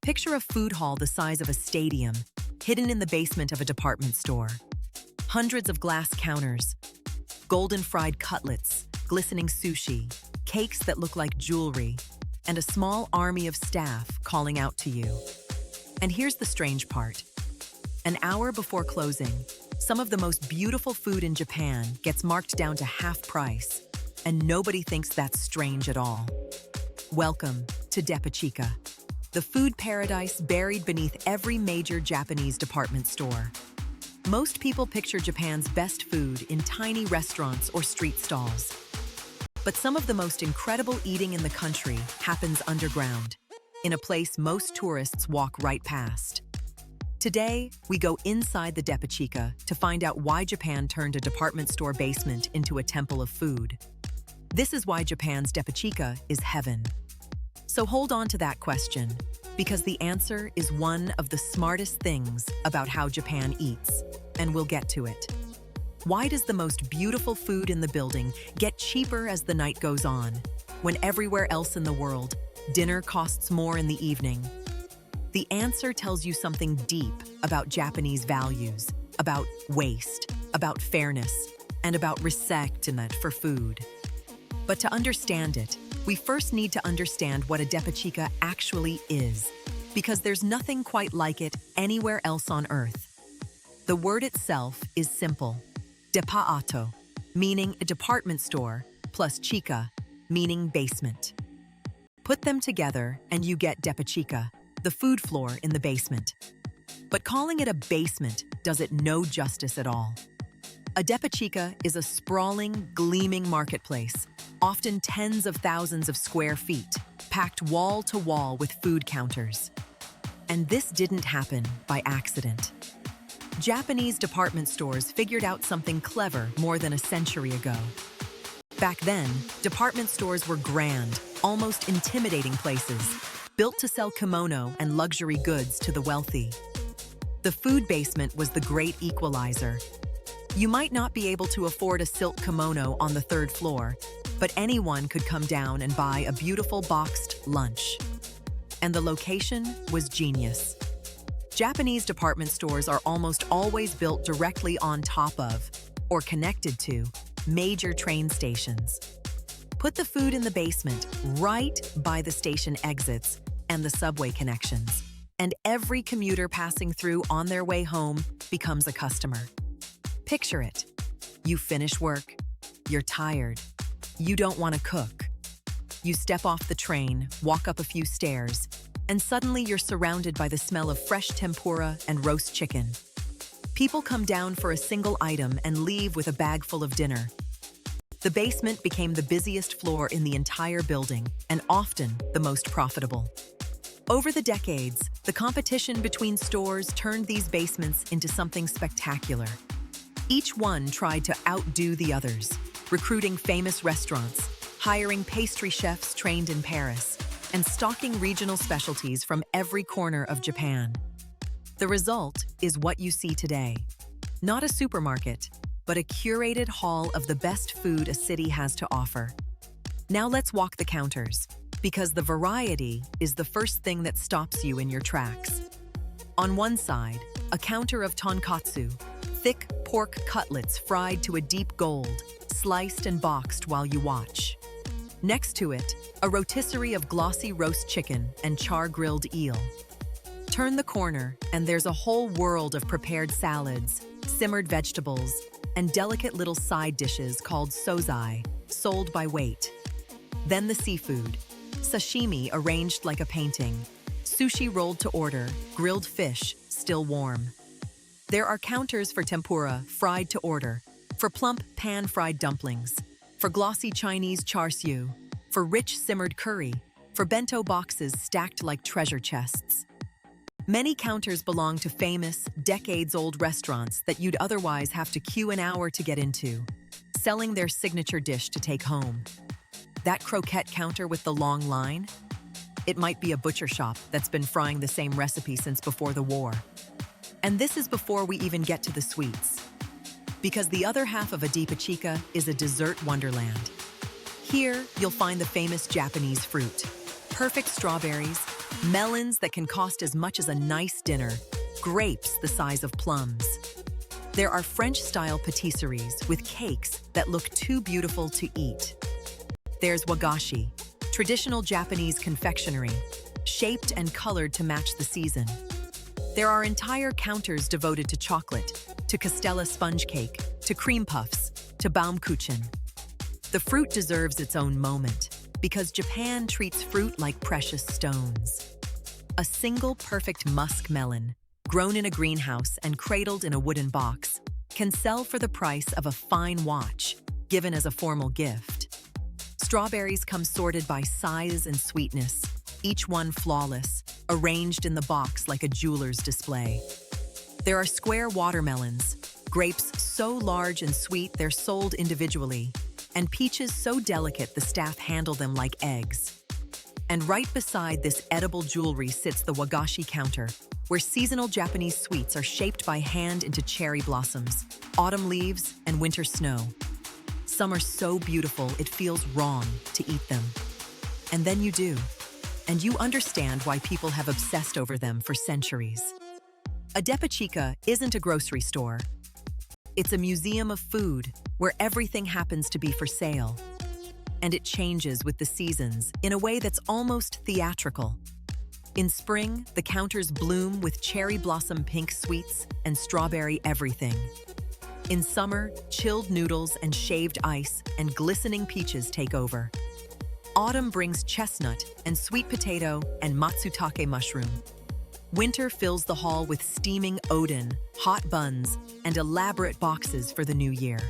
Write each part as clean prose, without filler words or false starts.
Picture a food hall the size of a stadium, hidden in the basement of a department store. Hundreds of glass counters, golden fried cutlets, glistening sushi, cakes that look like jewelry, and a small army of staff calling out to you. And here's the strange part. An hour before closing, some of the most beautiful food in Japan gets marked down to half price, and nobody thinks that's strange at all. Welcome to Depachika, the food paradise buried beneath every major Japanese department store. Most people picture Japan's best food in tiny restaurants or street stalls. But some of the most incredible eating in the country happens underground, in a place most tourists walk right past. Today, we go inside the Depachika to find out why Japan turned a department store basement into a temple of food. This is why Japan's Depachika is heaven. So hold on to that question, because the answer is one of the smartest things about how Japan eats, and we'll get to it. Why does the most beautiful food in the building get cheaper as the night goes on, when everywhere else in the world, dinner costs more in the evening? The answer tells you something deep about Japanese values, about waste, about fairness, and about respect for food. But to understand it, we first need to understand what a Depachika actually is, because there's nothing quite like it anywhere else on Earth. The word itself is simple. Depaato, meaning a department store, plus chika, meaning basement. Put them together and you get Depachika, the food floor in the basement. But calling it a basement does it no justice at all. A Depachika is a sprawling, gleaming marketplace, often tens of thousands of square feet, packed wall to wall with food counters. And this didn't happen by accident. Japanese department stores figured out something clever more than a century ago. Back then, department stores were grand, almost intimidating places, built to sell kimono and luxury goods to the wealthy. The food basement was the great equalizer. You might not be able to afford a silk kimono on the third floor, but anyone could come down and buy a beautiful boxed lunch. And the location was genius. Japanese department stores are almost always built directly on top of, or connected to, major train stations. Put the food in the basement right by the station exits and the subway connections, and every commuter passing through on their way home becomes a customer. Picture it. You finish work, you're tired, you don't want to cook. You step off the train, walk up a few stairs, and suddenly you're surrounded by the smell of fresh tempura and roast chicken. People come down for a single item and leave with a bag full of dinner. The basement became the busiest floor in the entire building, and often the most profitable. Over the decades, the competition between stores turned these basements into something spectacular. Each one tried to outdo the others, recruiting famous restaurants, hiring pastry chefs trained in Paris, and stocking regional specialties from every corner of Japan. The result is what you see today. Not a supermarket, but a curated hall of the best food a city has to offer. Now let's walk the counters, because the variety is the first thing that stops you in your tracks. On one side, a counter of tonkatsu, thick pork cutlets fried to a deep gold, sliced and boxed while you watch. Next to it, a rotisserie of glossy roast chicken and char-grilled eel. Turn the corner, and there's a whole world of prepared salads, simmered vegetables, and delicate little side dishes called sozai, sold by weight. Then the seafood, sashimi arranged like a painting, sushi rolled to order, grilled fish still warm. There are counters for tempura, fried to order, for plump pan-fried dumplings, for glossy Chinese char siu, for rich simmered curry, for bento boxes stacked like treasure chests. Many counters belong to famous, decades-old restaurants that you'd otherwise have to queue an hour to get into, selling their signature dish to take home. That croquette counter with the long line? It might be a butcher shop that's been frying the same recipe since before the war. And this is before we even get to the sweets. Because the other half of a Depachika is a dessert wonderland. Here, you'll find the famous Japanese fruit, perfect strawberries, melons that can cost as much as a nice dinner, grapes the size of plums. There are French-style patisseries with cakes that look too beautiful to eat. There's wagashi, traditional Japanese confectionery, shaped and colored to match the season. There are entire counters devoted to chocolate, to Castella sponge cake, to cream puffs, to Baumkuchen. The fruit deserves its own moment, because Japan treats fruit like precious stones. A single perfect musk melon, grown in a greenhouse and cradled in a wooden box, can sell for the price of a fine watch, given as a formal gift. Strawberries come sorted by size and sweetness, each one flawless, arranged in the box like a jeweler's display. There are square watermelons, grapes so large and sweet they're sold individually, and peaches so delicate the staff handle them like eggs. And right beside this edible jewelry sits the wagashi counter, where seasonal Japanese sweets are shaped by hand into cherry blossoms, autumn leaves, and winter snow. Some are so beautiful it feels wrong to eat them. And then you do, and you understand why people have obsessed over them for centuries. A Depachika isn't a grocery store. It's a museum of food where everything happens to be for sale. And it changes with the seasons in a way that's almost theatrical. In spring, the counters bloom with cherry blossom pink sweets and strawberry everything. In summer, chilled noodles and shaved ice and glistening peaches take over. Autumn brings chestnut and sweet potato and matsutake mushroom. Winter fills the hall with steaming oden, hot buns, and elaborate boxes for the new year.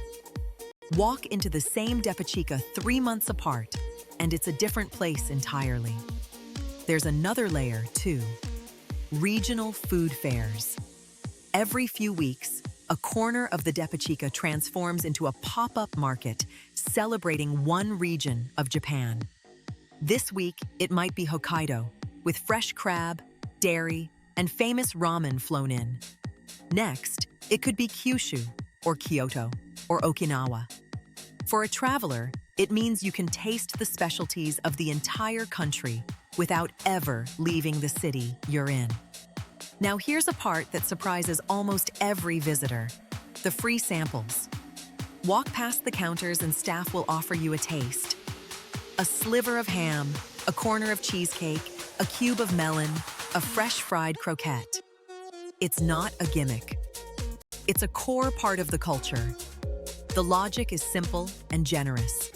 Walk into the same Depachika 3 months apart, and it's a different place entirely. There's another layer, too. Regional food fairs. Every few weeks, a corner of the Depachika transforms into a pop-up market celebrating one region of Japan. This week, it might be Hokkaido, with fresh crab, dairy, and famous ramen flown in. Next, it could be Kyushu, or Kyoto, or Okinawa. For a traveler, it means you can taste the specialties of the entire country without ever leaving the city you're in. Now here's a part that surprises almost every visitor: the free samples. Walk past the counters and staff will offer you a taste. A sliver of ham, a corner of cheesecake, a cube of melon, a fresh fried croquette. It's not a gimmick. It's a core part of the culture. The logic is simple and generous.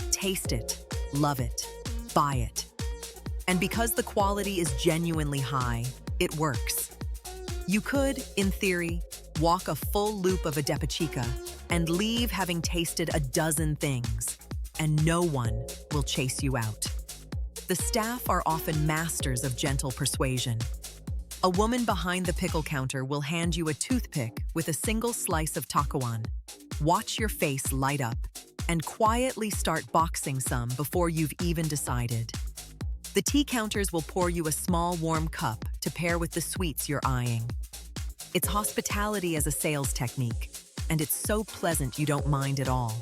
Taste it, love it, buy it. And because the quality is genuinely high, it works. You could, in theory, walk a full loop of a Depachika and leave having tasted a dozen things, and no one will chase you out. The staff are often masters of gentle persuasion. A woman behind the pickle counter will hand you a toothpick with a single slice of takuan. Watch your face light up and quietly start boxing some before you've even decided. The tea counters will pour you a small warm cup to pair with the sweets you're eyeing. It's hospitality as a sales technique, and it's so pleasant you don't mind at all.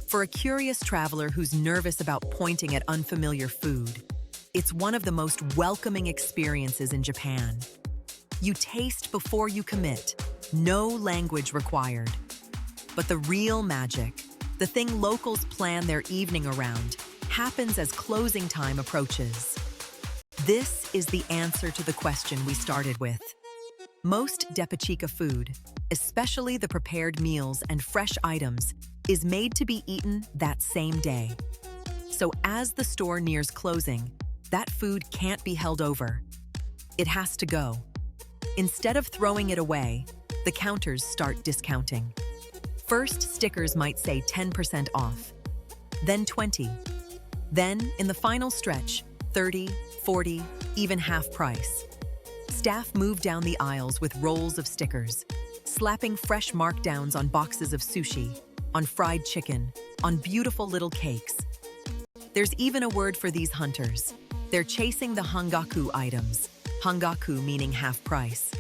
For a curious traveler who's nervous about pointing at unfamiliar food, it's one of the most welcoming experiences in Japan. You taste before you commit, no language required. But the real magic, the thing locals plan their evening around, happens as closing time approaches. This is the answer to the question we started with. Most Depachika food, especially the prepared meals and fresh items, is made to be eaten that same day. So as the store nears closing, that food can't be held over. It has to go. Instead of throwing it away, the counters start discounting. First, stickers might say 10% off, then 20. Then, in the final stretch, 30, 40, even half price. Staff move down the aisles with rolls of stickers, slapping fresh markdowns on boxes of sushi, on fried chicken, on beautiful little cakes. There's even a word for these hunters. They're chasing the hangaku items, hangaku meaning half price.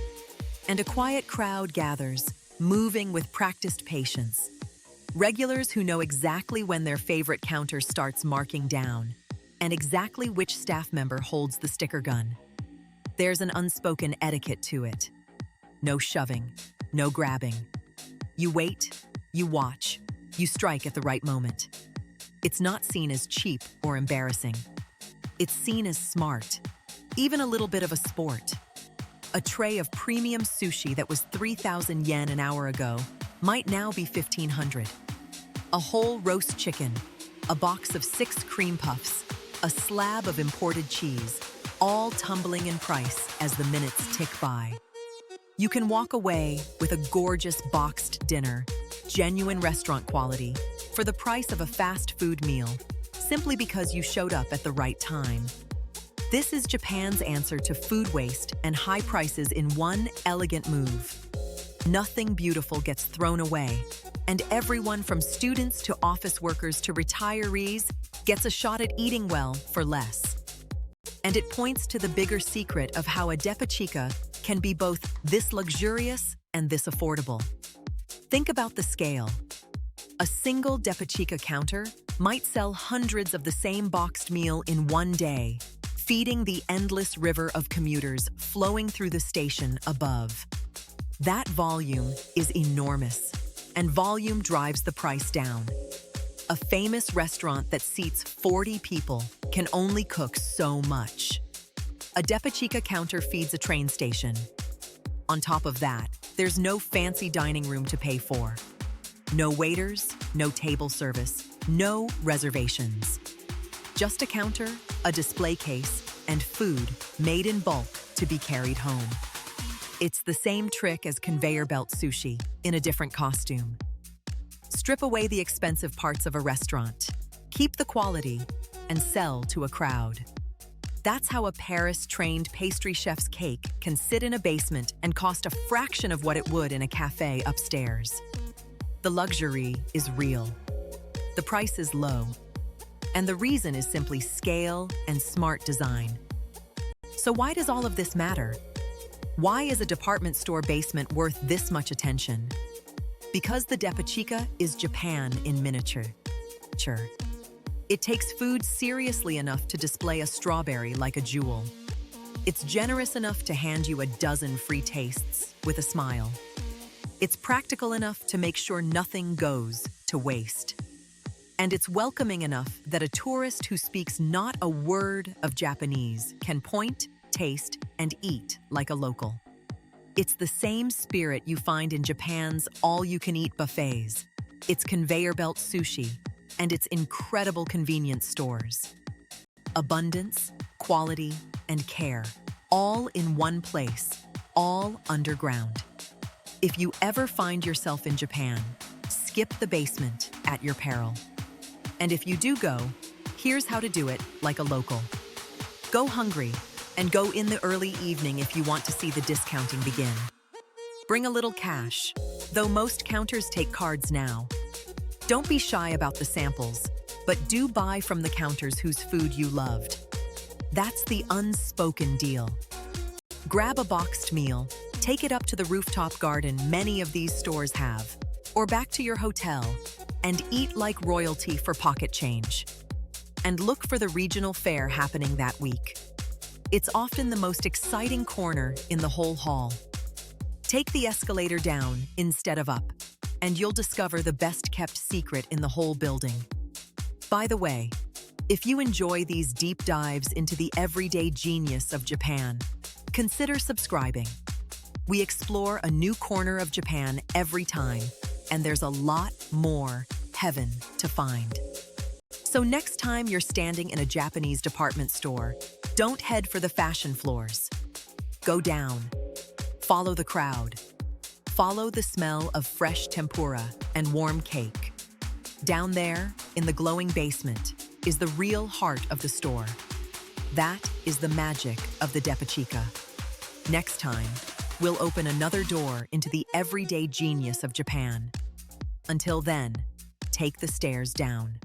And a quiet crowd gathers, moving with practiced patience. Regulars who know exactly when their favorite counter starts marking down. and exactly which staff member holds the sticker gun. There's an unspoken etiquette to it. No shoving, no grabbing. You wait, you watch, you strike at the right moment. It's not seen as cheap or embarrassing. It's seen as smart, even a little bit of a sport. A tray of premium sushi that was 3,000 yen an hour ago might now be 1,500. A whole roast chicken, a box of 6 cream puffs, a slab of imported cheese, all tumbling in price as the minutes tick by. You can walk away with a gorgeous boxed dinner, genuine restaurant quality, for the price of a fast food meal, simply because you showed up at the right time. This is Japan's answer to food waste and high prices in one elegant move. Nothing beautiful gets thrown away, and everyone from students to office workers to retirees gets a shot at eating well for less. And it points to the bigger secret of how a Depachika can be both this luxurious and this affordable. Think about the scale. A single Depachika counter might sell hundreds of the same boxed meal in one day, feeding the endless river of commuters flowing through the station above. That volume is enormous, and volume drives the price down. A famous restaurant that seats 40 people can only cook so much. A Depachika counter feeds a train station. On top of that, there's no fancy dining room to pay for. No waiters, no table service, no reservations. Just a counter, a display case, and food made in bulk to be carried home. It's the same trick as conveyor belt sushi in a different costume. Strip away the expensive parts of a restaurant, keep the quality, and sell to a crowd. That's how a Paris-trained pastry chef's cake can sit in a basement and cost a fraction of what it would in a cafe upstairs. The luxury is real. The price is low. And the reason is simply scale and smart design. So why does all of this matter? Why is a department store basement worth this much attention? Because the Depachika is Japan in miniature. It takes food seriously enough to display a strawberry like a jewel. It's generous enough to hand you a dozen free tastes with a smile. It's practical enough to make sure nothing goes to waste. And it's welcoming enough that a tourist who speaks not a word of Japanese can point, taste, and eat like a local. It's the same spirit you find in Japan's all-you-can-eat buffets, its conveyor belt sushi, and its incredible convenience stores. Abundance, quality, and care, all in one place, all underground. If you ever find yourself in Japan, skip the basement at your peril. And if you do go, here's how to do it like a local. Go hungry, and go in the early evening if you want to see the discounting begin. Bring a little cash, though most counters take cards now. Don't be shy about the samples, but do buy from the counters whose food you loved. That's the unspoken deal. Grab a boxed meal, take it up to the rooftop garden many of these stores have, or back to your hotel, and eat like royalty for pocket change. And look for the regional fair happening that week. It's often the most exciting corner in the whole hall. Take the escalator down instead of up, and you'll discover the best-kept secret in the whole building. By the way, if you enjoy these deep dives into the everyday genius of Japan, consider subscribing. We explore a new corner of Japan every time, and there's a lot more heaven to find. So next time you're standing in a Japanese department store, don't head for the fashion floors. Go down. Follow the crowd. Follow the smell of fresh tempura and warm cake. Down there, in the glowing basement, is the real heart of the store. That is the magic of the Depachika. Next time, we'll open another door into the everyday genius of Japan. Until then, take the stairs down.